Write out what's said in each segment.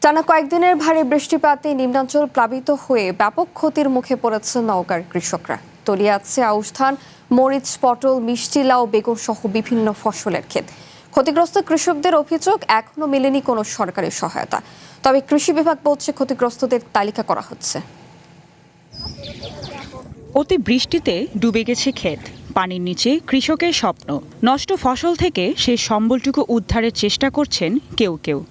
টানা কয়েকদিনের ভারী বৃষ্টিপাতে নিম্নাঞ্চল প্লাবিত হয়ে ব্যাপক ক্ষতির মুখে পড়েছে নওগাঁর কৃষকরা। তলিয়ে আছে আউশ ধান, মরিচ, পটল, মিষ্টি লাউ, বেগুন সহ বিভিন্ন ফসলের ক্ষেত। ক্ষতিগ্রস্ত কৃষকদের অভিযোগ, এখনো মেলেনি কোনো সরকারি সহায়তা। তবে কৃষি বিভাগ বলছে ক্ষতিগ্রস্তদের তালিকা করা হচ্ছে। অতি বৃষ্টিতে ডুবে গেছে ক্ষেত, পানির নিচে কৃষকের স্বপ্ন। নষ্ট ফসল থেকে সে সম্বলটুকু উদ্ধারের চেষ্টা করছেন কেউ কেউ।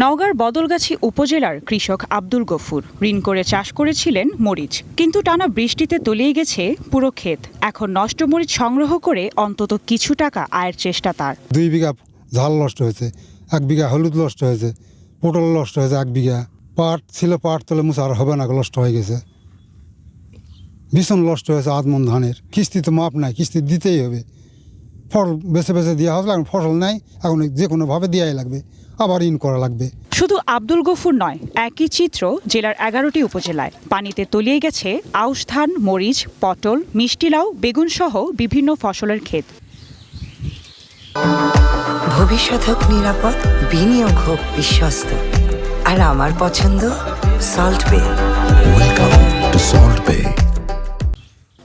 নওগাঁর বদলগাছি উপজেলার কৃষক আব্দুল গফুর ঋণ করে চাষ করেছিলেন মরিচ, কিন্তু টানা বৃষ্টিতে তলিয়ে গেছে পুরো ক্ষেত। এখন নষ্ট মরিচ সংগ্রহ করে অন্তত কিছু টাকা আয়ের চেষ্টা তার। 2 বিঘা ঝাল নষ্ট হয়েছে, 1 বিঘা হলুদ নষ্ট হয়েছে, পটল নষ্ট হয়েছে 1 বিঘা, পাট ছিল, পাট তলে মুছে আর হবে না, নষ্ট হয়ে গেছে। ভীষণ নষ্ট হয়েছে আদমন ধানের। কিস্তি তো মাপ নাই, কিস্তি দিতেই হবে। ফসল বেছে বেছে দেওয়া হবে, এখন ফসল নাই, এখন যে কোনোভাবে দেওয়াই লাগবে, আবার ঋণ করা লাগবে। শুধু আব্দুল গফুর নয়, একই চিত্র জেলার 11টি উপজেলায়। পানিতে তলিয়ে গেছে আউশ ধান, মরিচ, পটল, মিষ্টি লাউ, বেগুন সহ বিভিন্ন ফসলের ক্ষেত। ভবিষ্যৎ হোক নিরাপদ, বিনিয়োগ হোক বিশ্বস্ত, আর আমার পছন্দ সল্ট বে। ওয়েলকাম টু সল্ট বে।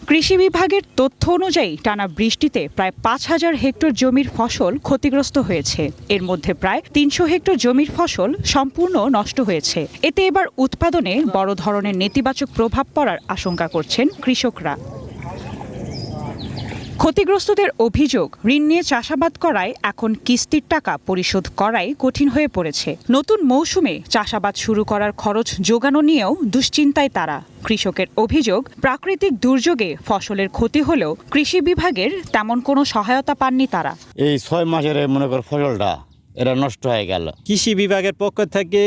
কৃষি বিভাগের তথ্য অনুযায়ী টানা বৃষ্টিতে প্রায় 5,000 হেক্টর জমির ফসল ক্ষতিগ্রস্ত হয়েছে। এর মধ্যে প্রায় 300 হেক্টর জমির ফসল সম্পূর্ণ নষ্ট হয়েছে। এতে এবার উৎপাদনে বড় ধরনের নেতিবাচক প্রভাব পড়ার আশঙ্কা করছেন কৃষকরা। ক্ষতিগ্রস্তদের অভিযোগ, ঋণ নিয়ে চাষাবাদ করায় এখন কিস্তির টাকা পরিশোধ করাই কঠিন হয়ে পড়েছে। নতুন মৌসুমে চাষাবাদ শুরু করার খরচ জোগানো নিয়েও দুশ্চিন্তায় তারা। কৃষকের অভিযোগ, প্রাকৃতিক দুর্যোগে ফসলের ক্ষতি হলেও কৃষি বিভাগের তেমন কোনো সহায়তা পাননি তারা। এই 6 মাসের মনে কর ফসলটা এরা নষ্ট হয়ে গেল। কৃষি বিভাগের পক্ষ থেকে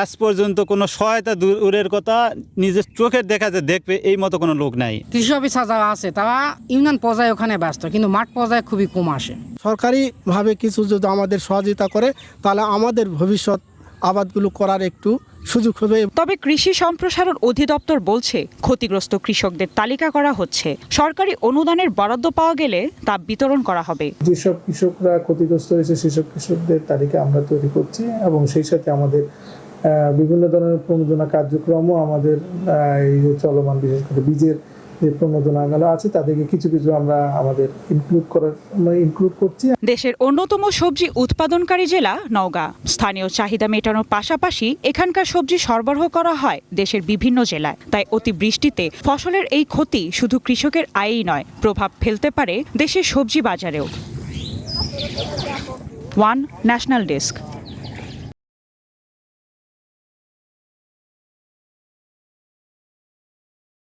আজ পর্যন্ত কোনো সহায়তা দূরের কথা, নিজের চোখের দেখা যে দেখবে এই মতো কোনো লোক নাই। কৃষি অফিসার যারা আছে তারা ইউনিয়ন পর্যায়ে ওখানে ব্যস্ত, কিন্তু মাঠ পর্যায়ে খুবই কম আসে। সরকারিভাবে কিছু যদি আমাদের সহযোগিতা করে তাহলে আমাদের ভবিষ্যৎ আবাদগুলো করার একটু সুযোগ হবে। তবে কৃষি সম্প্রসারণ অধিদপ্তর বলছে ক্ষতিগ্রস্ত কৃষকদের তালিকা করা হচ্ছে। সরকারি অনুদানের বরাদ্দ পাওয়া গেলে তা বিতরণ করা হবে। যেসব কৃষকরা ক্ষতিগ্রস্ত হয়েছে সেসব কৃষকদের তালিকা আমরা তৈরি করছি, এবং সেই সাথে আমাদের বিভিন্ন ধরনের প্রণোদনা কার্যক্রমও আমাদের এই চলমান, বিশেষ করে বীজের যে প্রণোদনাগুলো আছে তাদেরকে কিছু কিছু আমরা আমাদের ইনক্লুড করছি। দেশের অন্যতম সবজি উৎপাদনকারী জেলা নওগাঁ। স্থানীয় চাহিদা মেটানোর পাশাপাশি এখানকার সবজি সরবরাহ করা হয় দেশের বিভিন্ন জেলায়। তাই অতিবৃষ্টিতে ফসলের এই ক্ষতি শুধু কৃষকের আয়েই নয়, প্রভাব ফেলতে পারে দেশের সবজি বাজারেও। One national desk.